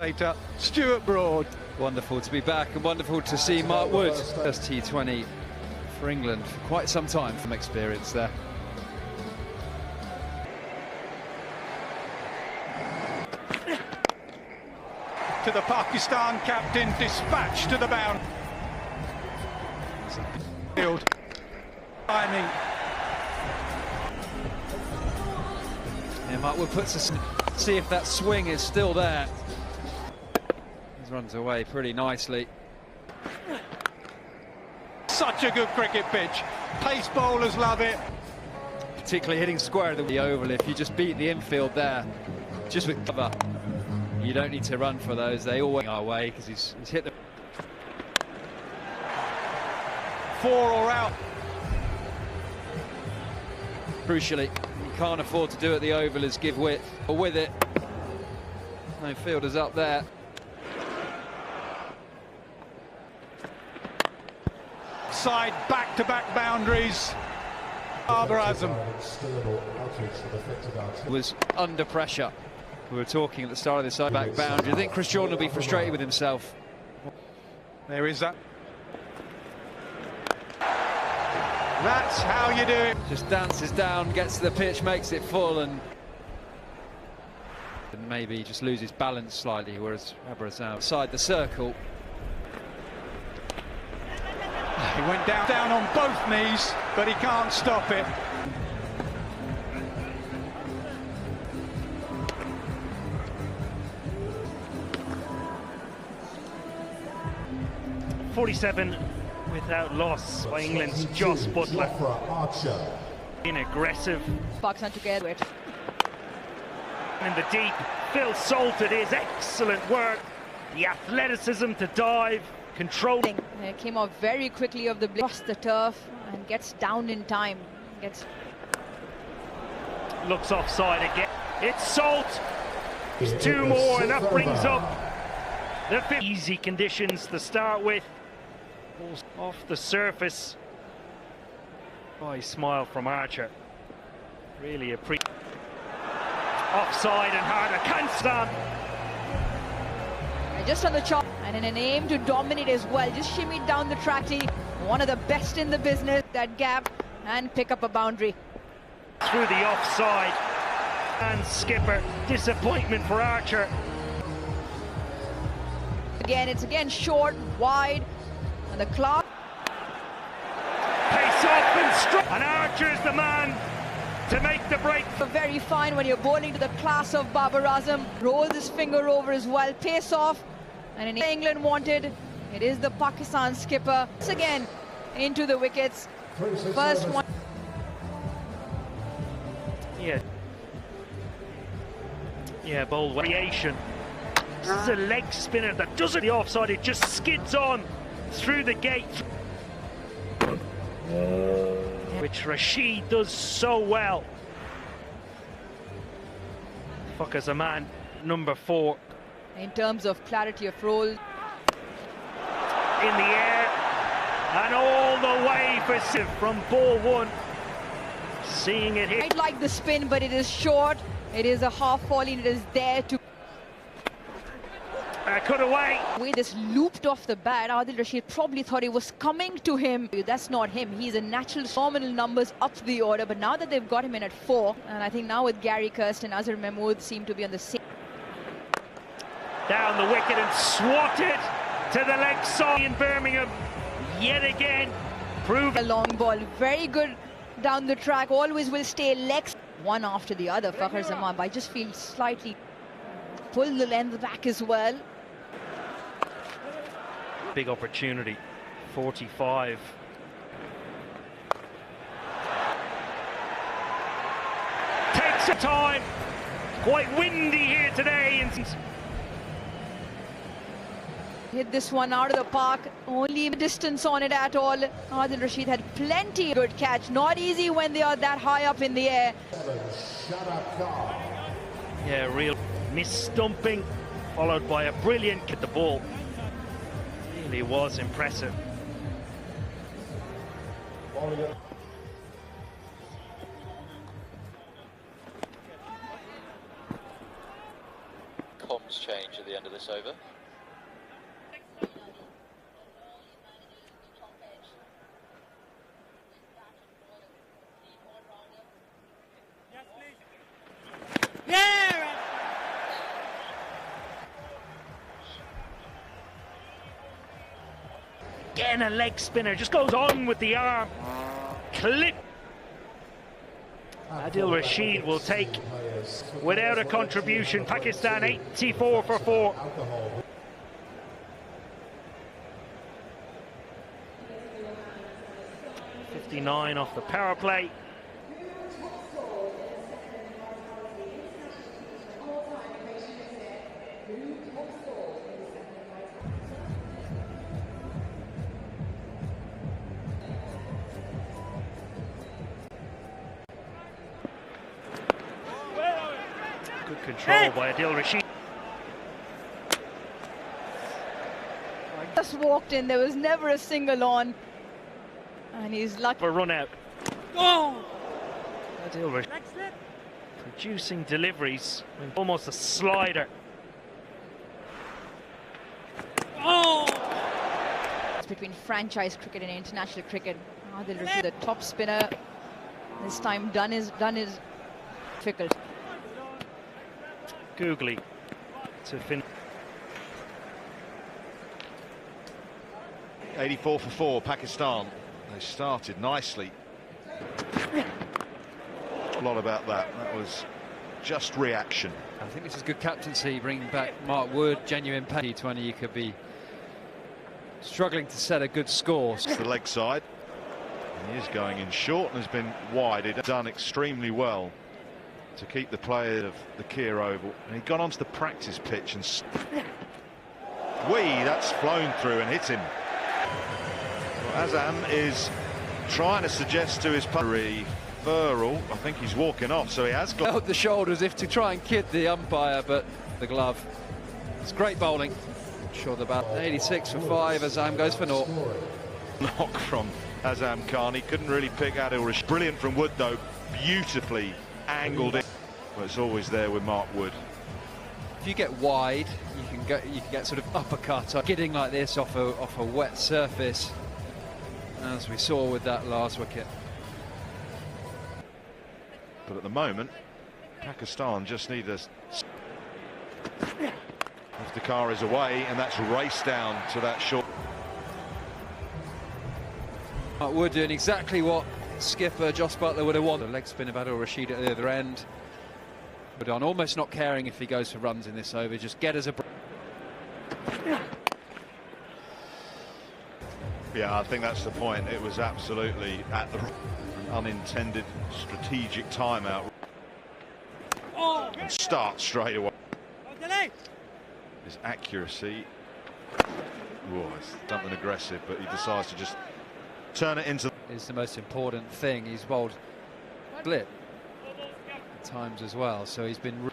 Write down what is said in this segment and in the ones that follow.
Later, Stuart Broad. Wonderful to be back and wonderful to see Mark Wood. First T20 for England for quite some time from experience there. To the Pakistan captain, dispatched to the bound. Field. Timing. Yeah, Mark Wood puts us, see if that swing is still there. He runs away pretty nicely. Such a good cricket pitch. Pace bowlers love it. Particularly hitting square at the oval. If you just beat the infield there, just with cover, you don't need to run for those. They always our way because he's hit the 4 or out. Crucially, you can't afford to do at the oval is give width. Or with it, no fielders up there. Side back-to-back boundaries. Babar Azam was under pressure. We were talking at the start of the side back boundary. I think Chris Jordan will be frustrated with himself. There is that. That's how you do it. Just dances down, gets to the pitch, makes it full, and maybe just loses balance slightly, whereas Babar outside the circle. He went down on both knees, but he can't stop it. .47 without loss by England's Joss Butler. Being aggressive. Pakistan together. In the deep, Phil Salted is excellent work. The athleticism to dive, controlling. Came off very quickly of the across the turf and gets down in time. Looks offside again. It's Salt. There's 2 more, and that brings up the easy conditions to start with. Off the surface. Oh, smile from Archer. Really offside and harder. Can't stand. Just on the chop and in an aim to dominate as well. Just shimmied down the trackie. One of the best in the business. That gap and pick up a boundary. Through the offside. And skipper. Disappointment for Archer. Again, it's short, wide. And the clock. Pace off and strike. And Archer's the man to make the break. Very fine when you're bowling to the class of Babar Azam. Rolls his finger over as well. Pace off. And in England wanted, it is the Pakistan skipper. Once again, into the wickets. First one. Yeah, bold variation. This is a leg spinner that doesn't the offside. It just skids on through the gate. Which Rashid does so well. Fuckers a man, number 4. In terms of clarity of roll. In the air. And all the way for Siv from ball 1. Seeing it hit. I like the spin, but it is short. It is a half volley. It is there to cut away. The way this looped off the bat, Adil Rashid probably thought it was coming to him. That's not him. He's a natural phenomenal numbers up the order, but now that they've got him in at 4, and I think now with Gary Kirsten, Azhar Mahmood seem to be on the same. Down the wicket and swatted to the leg side in Birmingham. Yet again, proved a long ball. Very good down the track. Always will stay legs one after the other. Fakhar Zaman, but I just feel slightly pull the length back as well. Big opportunity. 45. Takes some time. Quite windy here today. Hit this one out of the park. Only distance on it at all. Adil Rashid had plenty of good catch. Not easy when they are that high up in the air. Yeah, real mis-stumping, followed by a brilliant kick at the ball. Really was impressive. Comms change at the end of this. this over. Again, a leg spinner, just goes on with the arm. Clip. Adil Rashid will take, without a contribution, Pakistan 84 for 4. .59 off the power play. Good control by Adil Rashid. Just walked in, there was never a single on, and he's lucky For run out. Oh! Adil Rashid producing deliveries, almost a slider. Oh! It's between franchise cricket and international cricket. Adil Rashid, the top spinner, this time done is difficult. Googly to finish. 84 for 4, Pakistan. They started nicely. A lot about that. That was just reaction. I think this is good captaincy, bringing back Mark Wood, genuine T20. You could be struggling to set a good score. It's the leg side. And he is going in short and has been wide. He'd done extremely well to keep the player of the Kia Oval, and he'd gone onto the practice pitch and that's flown through and hit him. Well, Azam is trying to suggest to his referral, I think he's walking off, so he has got Out the shoulders if to try and kid the umpire, but the glove. It's great bowling. Sure, the bat 86 for 5. Azam goes for 0. knock from Azam Khan. He couldn't really pick Adil Rashid. Brilliant from Wood though, beautifully angled it. Well, it's always there with Mark Wood. If you get wide, you can get sort of uppercut, getting like this off a wet surface, as we saw with that last wicket. But at the moment, Pakistan just need a... If the car is away, and that's raced down to that short. Mark Wood doing exactly what skipper Jos Buttler would have wanted. The leg spin of Adil Rashid at the other end. But on almost not caring if he goes for runs in this over, just get as a... Yeah, I think that's the point. It was absolutely at the unintended strategic timeout. And start straight away. His accuracy was something aggressive, but he decides to just turn it into... Is the most important thing. He's bowled split at times as well, so he's been...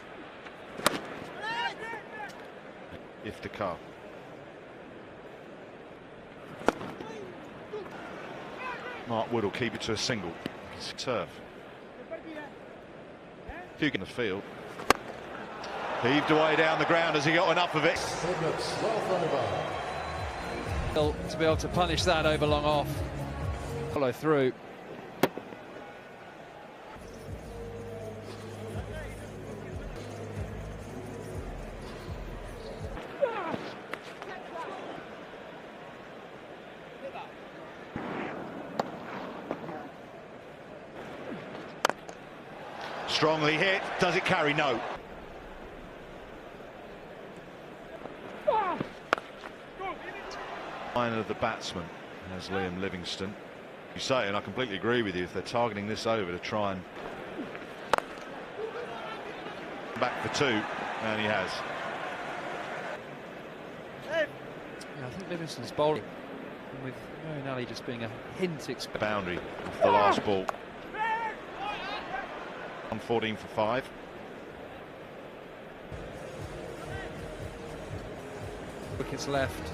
Iftikhar. Mark Wood will keep it to a single. It's turf. Few in the field. Heaved away down the ground as he got enough of it. To be able to punish that over long off. Follow through. Strongly hit. Does it carry? No. Line of the batsman as Liam Livingstone. You say, and I completely agree with you, if they're targeting this over to try and back for 2, and he has. Yeah, I think Livingstone's bowling with Moeen Ali just being a hint expected. Boundary off the last ball. 114 for 5. Wickets left.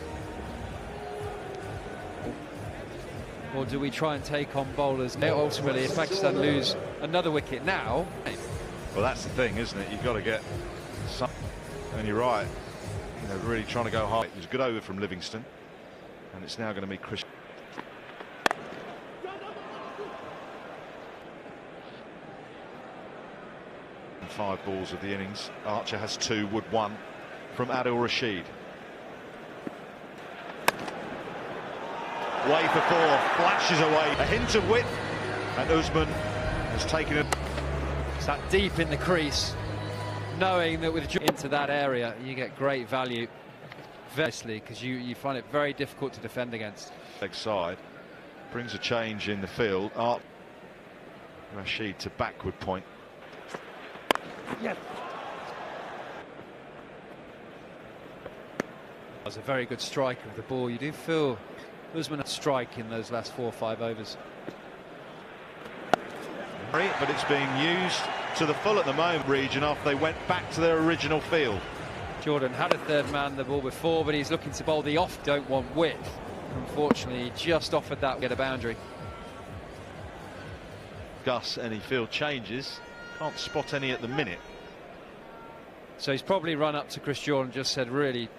Or do we try and take on bowlers? Ultimately, if Pakistan lose another wicket now... Well, that's the thing, isn't it? You've got to get some... And you're right. They're really trying to go hard. It was a good over from Livingston, and it's now going to be Chris. 5 balls of the innings. Archer has 2, Wood 1 from Adil Rashid. Way for 4, flashes away. A hint of width, and Usman has taken it. It's that deep in the crease, knowing that with into that area you get great value, obviously, because you find it very difficult to defend against. Leg side brings a change in the field. Rashid to backward point. Yes. Was a very good striker of the ball. You do feel Usman a strike in those last 4 or 5 overs. But it's being used to the full at the moment. Region off, they went back to their original field. Jordan had a third man the ball before, but he's looking to bowl the off. Don't want width. Unfortunately, he just offered that, get a boundary. Gus, any field changes? Can't spot any at the minute. So he's probably run up to Chris Jordan and just said, really.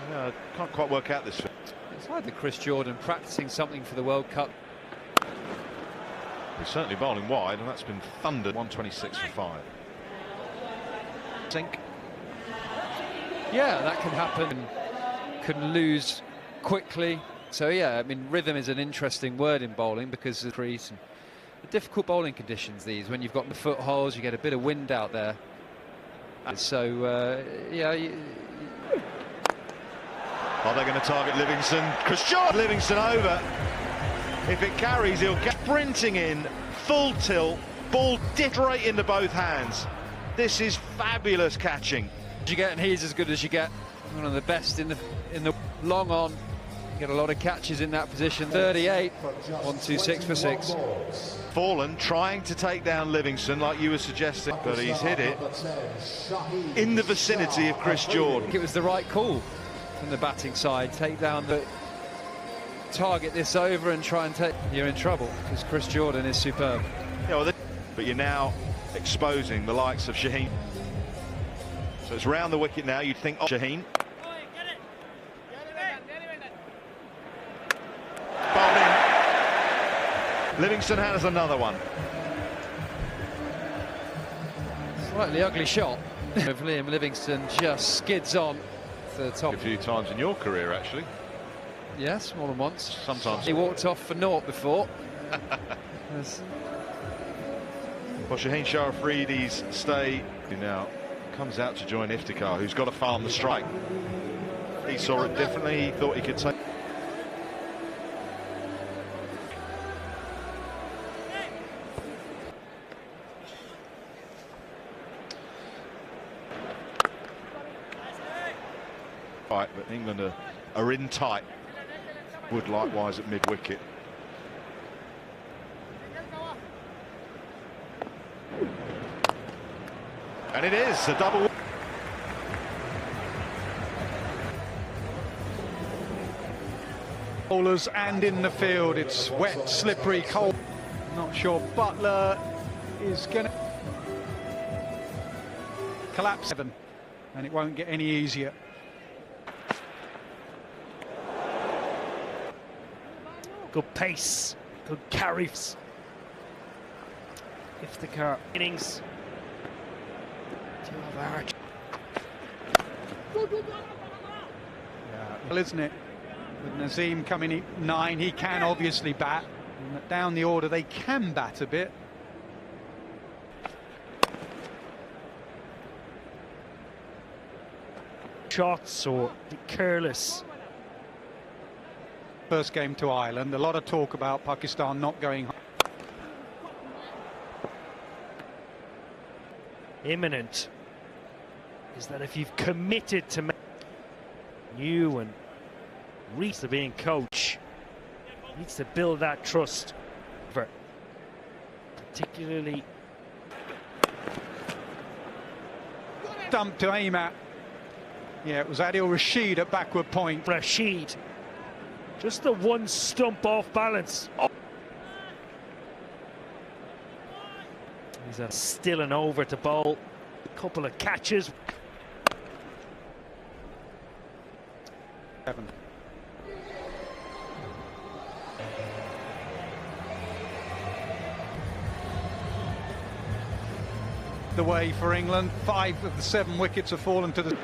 Yeah, can't quite work out this. It's either Chris Jordan practicing something for the World Cup. He's certainly bowling wide, and that's been thundered. 126 for 5. Sink. Yeah, that can happen. Can lose quickly. So yeah, I mean, rhythm is an interesting word in bowling because of the crease and the difficult bowling conditions. These, when you've got the footholds, you get a bit of wind out there. And so yeah. Are they going to target Livingston? Chris Jordan. Livingston over. If it carries, he'll get sprinting in, full tilt, ball dipped right into both hands. This is fabulous catching. You get, and he's as good as you get. One of the best in the long on. You get a lot of catches in that position. 38, 126 for 6. Fallen trying to take down Livingston like you were suggesting, but he's hit it in the vicinity of Chris Jordan. It was the right call from the batting side. Take down the target this over and try and take. You're in trouble because Chris Jordan is superb. Yeah, well, but you're now exposing the likes of Shaheen. So it's round the wicket now. You'd think, oh, Shaheen. Livingston has another one. Slightly ugly shot. Of Liam Livingston just skids on to the top. A few times in your career, actually. Yes, more than once. Sometimes. He walked off for naught before. Well, Shaheen Shah Afridi's stay now comes out to join Iftikhar, who's got to farm the strike. He saw it differently. He thought he could take. Right, but England are in tight. Wood likewise at mid-wicket. And it is a double. Bowlers and in the field, it's wet, slippery, cold. Not sure Butler is going to collapse 7, and it won't get any easier. Good pace, good carries. Iftikhar innings. Well, isn't it? With Nazim coming in 9, he can obviously bat. And down the order, they can bat a bit. Shots or be careless. First game to Ireland, a lot of talk about Pakistan not going. Imminent is that if you've committed to you and Reese to being coach, needs to build that trust, particularly Dump to aim at. Yeah, it was Adil Rashid at backward point. Rashid. Just the one stump off balance. Oh. He's still an over to bowl. Couple of catches. 7. The way for England. 5 of the 7 wickets have fallen to the...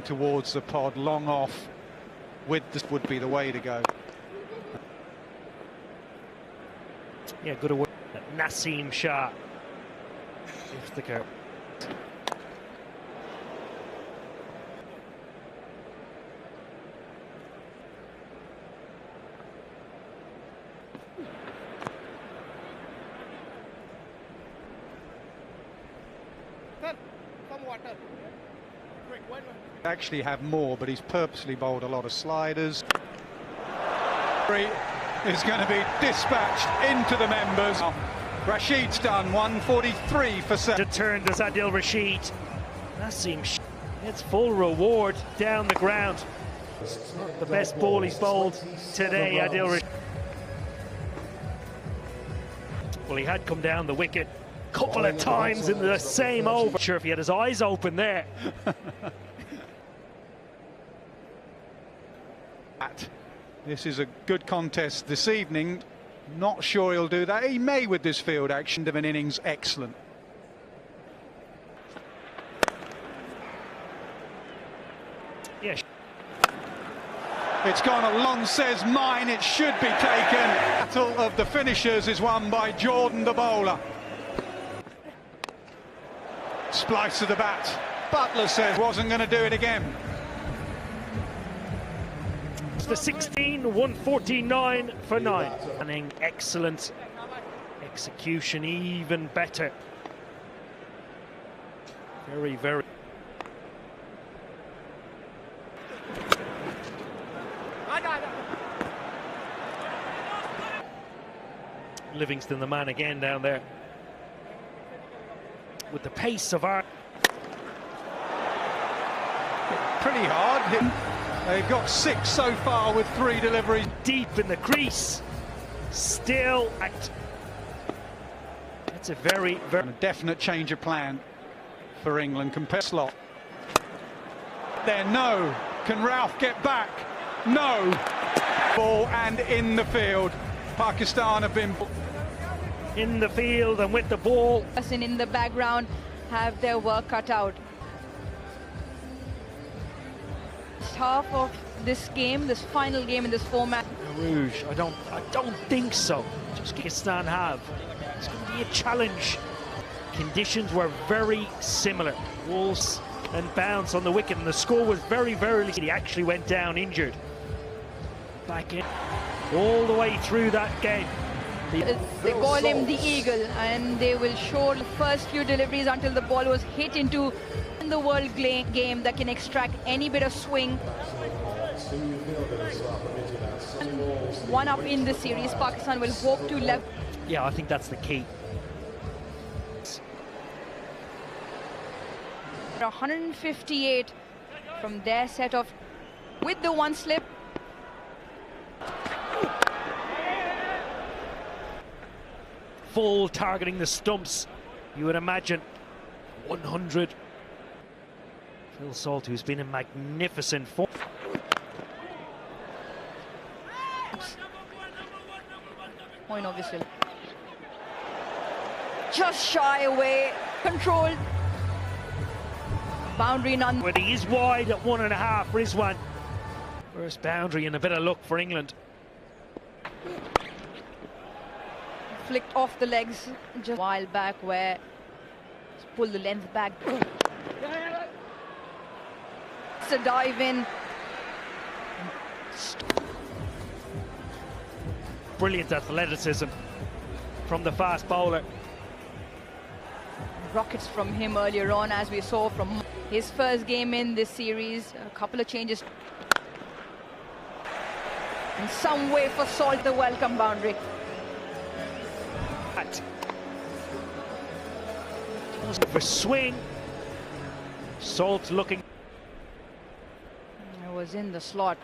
towards the pod, long off with this would be the way to go. Yeah, good away. Naseem Shah. If the curve. Actually have more, but he's purposely bowled a lot of sliders. Is going to be dispatched into the members. Rashid's done 143 for 7. Turned as Adil Rashid. Naseem Shah gets full reward down the ground. The best ball he's bowled today, Adil Rashid. Well, he had come down the wicket a couple of times in the same over. Not sure if he had his eyes open there. This is a good contest this evening. Not sure he'll do that. He may with this field action of an innings. Excellent. Yes. It's gone along, says mine. It should be taken. Battle of the finishers is won by Jordan, the bowler. Splice of the bat. Butler says wasn't going to do it again. The 16, 149 for 9. Excellent execution, even better. Very, very. Livingston, the man again down there. With the pace of our. Pretty hard hit. They've got 6 so far with 3 deliveries. Deep in the crease. Still at. It's a very, very. A definite change of plan for England. Compare slot. There, no. Can Ralph get back? No. Ball and in the field. Pakistan have been in the field and with the ball. In the background have their work cut out. Half of this game, this final game in this format. Rouge, I don't think so. Just Pakistan have. It's going to be a challenge. Conditions were very similar. Wolves and bounce on the wicket, and the score was very, very. He actually went down injured. Back in all the way through that game. They call him the Eagle, and they will show the first few deliveries until the ball was hit into the world game that can extract any bit of swing. One up in the series, Pakistan will hope to level. Yeah, I think that's the key. 158 from their set of with the one slip. Full targeting the stumps, you would imagine. 100. Phil Salt, who's been in magnificent form. Point obviously. Just shy away, controlled. Boundary none. But he is wide at 1.5, Rizwan. First boundary and a bit of luck for England. Flicked off the legs just a while back where pull the length back. It's a dive in. Brilliant athleticism from the fast bowler. Rockets from him earlier on, as we saw from his first game in this series. A couple of changes. In some way for Salt, the welcome boundary. For swing. Salt looking. It was in the slot.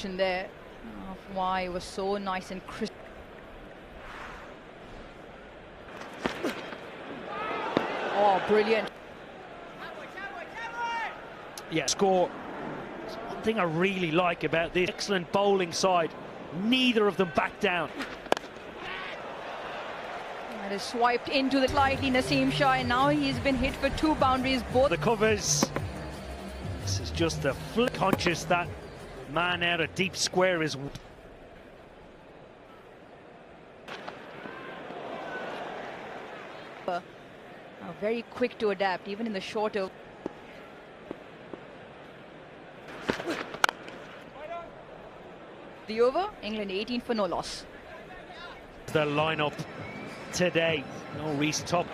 There. of why it was so nice and crisp. Oh, brilliant. Yeah, score. One thing I really like about this excellent bowling side, neither of them back down. That is swiped into the slightly Naseem Shah, and now he's been hit for 2 boundaries. Both The covers. This is just a flick. Conscious that man out of deep square is. Very quick to adapt, even in the shorter. The over, England 18 for no loss. The lineup today. No Reece top.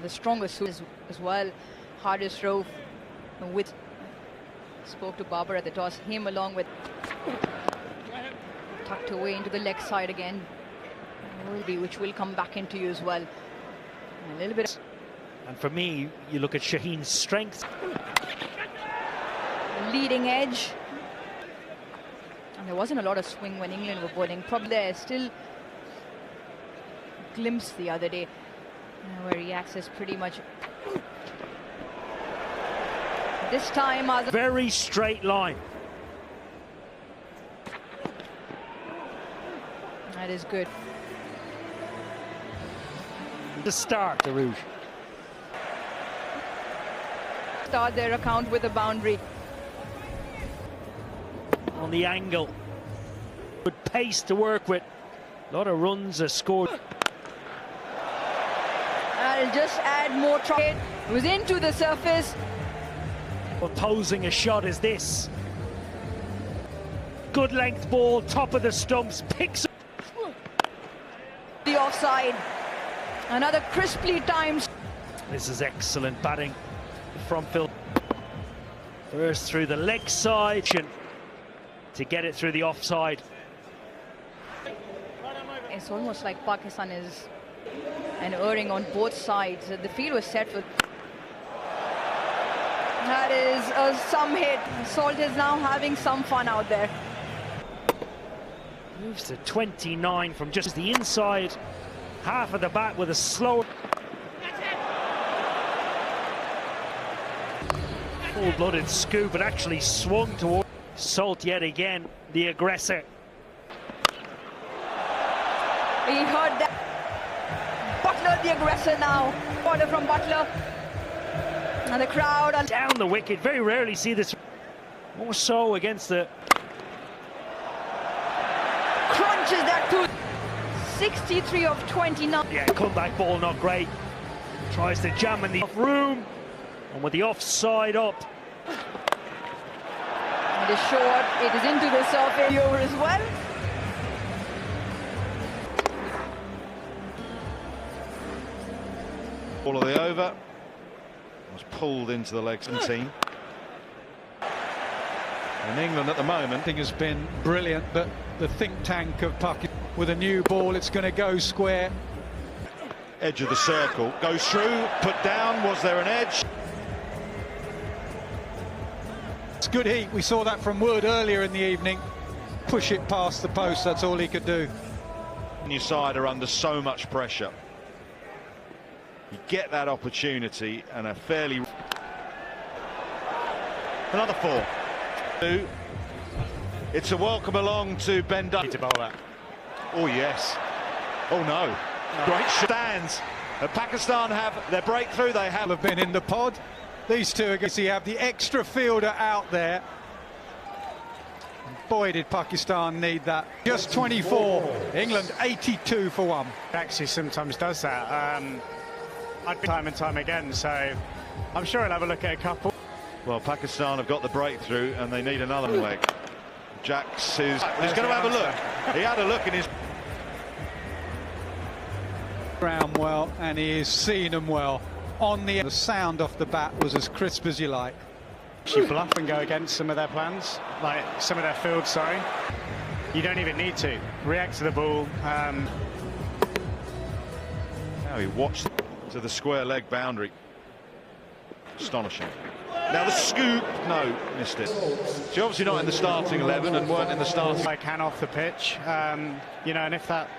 The strongest suit as well. Hardest throw with. Spoke to Barber at the toss. Him along with. Tucked away into the leg side again. Which will come back into you as well. A little bit. And for me, you look at Shaheen's strength. Leading edge. And there wasn't a lot of swing when England were bowling. Probably there still glimpse the other day where he accessed pretty much. This time as a very straight line. That is good. To start the Rouge. Start their account with a boundary. On the angle. Good pace to work with. A lot of runs are scored. That'll just add more trouble. It was into the surface. Opposing a shot as this. Good length ball, top of the stumps, picks up. The offside. Another crisply timed. This is excellent batting from Phil. First through the leg side to get it through the offside. It's almost like Pakistan is an erring on both sides. The field was set for. That is some hit. Salt is now having some fun out there. Moves to 29 from just the inside. Half of the bat with a slow. Full-blooded scoop, but actually swung toward Salt yet again, the aggressor. He heard that. Butler, the aggressor now. Order from Butler. And the crowd. Down the wicket. Very rarely see this. More so against the. Crunches that to 63 of 29. Yeah, comeback ball not great. Tries to jam in the room. And with the offside up. It is short. It is into the surface over as well. All of the over was pulled into the leg 17. And England at the moment, I think, has been brilliant, but the think tank of Pakistan with a new ball, it's going to go square. Edge of the circle goes through, put down. Was there an edge? It's good heat. We saw that from Wood earlier in the evening. Push it past the post, that's all he could do. Your side are under so much pressure. You get that opportunity and a fairly. Another 4. It's a welcome along to Ben Dunn. Oh yes. Oh no. Great stands. Pakistan have their breakthrough. They have Been in the pod. These two are going to have the extra fielder out there. Boy, did Pakistan need that. Just 24. England 82 for 1. Actually sometimes does that. Time and time again, so I'm sure he'll have a look at a couple. Well, Pakistan have got the breakthrough and they need another leg. Jacks is he's going to have a look. He had a look in his. Ground well, and he is seen them well. On the sound off the bat was as crisp as you like. Actually bluff and go against some of their plans, like some of their field, sorry. You don't even need to. React to the ball. Now he watched to the square leg boundary. Astonishing. Now the scoop, no, missed it. She's obviously not in the starting 11 and weren't in the starting. I can off the pitch, you know, and if that...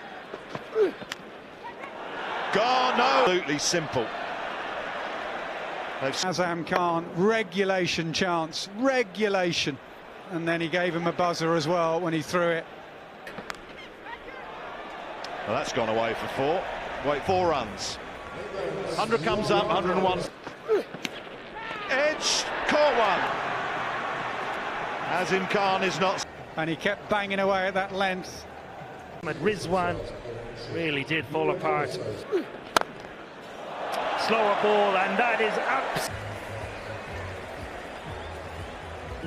Gone, no. Absolutely simple. Azam Khan, regulation chance, regulation. And then he gave him a buzzer as well when he threw it. Well, that's gone away for 4. Wait, 4 runs. 100 comes up, 101. Edge, caught one. Azam Khan is not... And he kept banging away at that length. Rizwan really did fall apart. Slower ball, and that is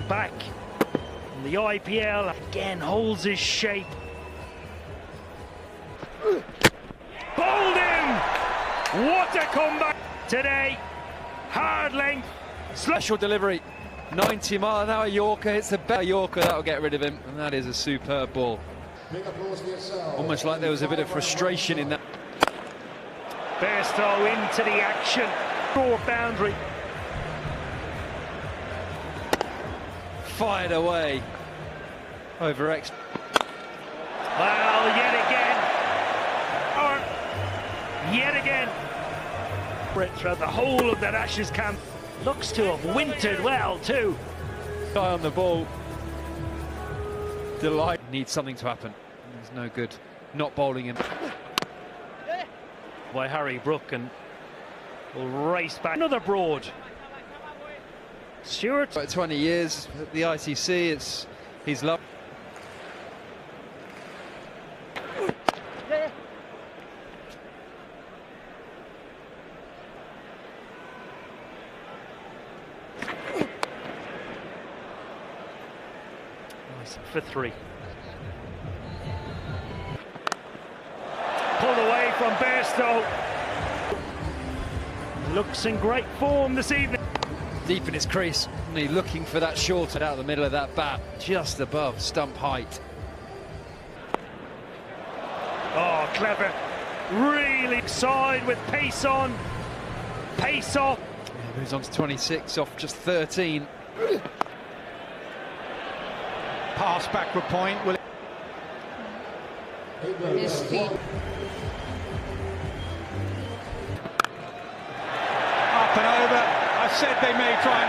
back. And the IPL again holds his shape. Bowled him! What a comeback today. Hard length. Special delivery. 90-mile-an-hour Yorker. It's a better Yorker that'll get rid of him, and that is a superb ball. Almost like there was a bit of frustration in that. Bairstow into the action. Short boundary. Fired away over X. Well, yet again. Throughout the whole of that Ashes camp. Looks to have wintered well too. Guy on the ball. Delight. Needs something to happen. There's no good not bowling him. By Harry Brook, and will race back. Another Broad. Stewart. About 20 years at the ICC. He's loved. For 3. Pulled away from Bairstow. Looks in great form this evening. Deep in his crease, and he's looking for that short out of the middle of that bat, just above stump height. Oh, clever. Really side with pace on, pace off. Yeah, moves on to 26 off just 13. Pass backward point. Will His feet. up and over. I said they may try and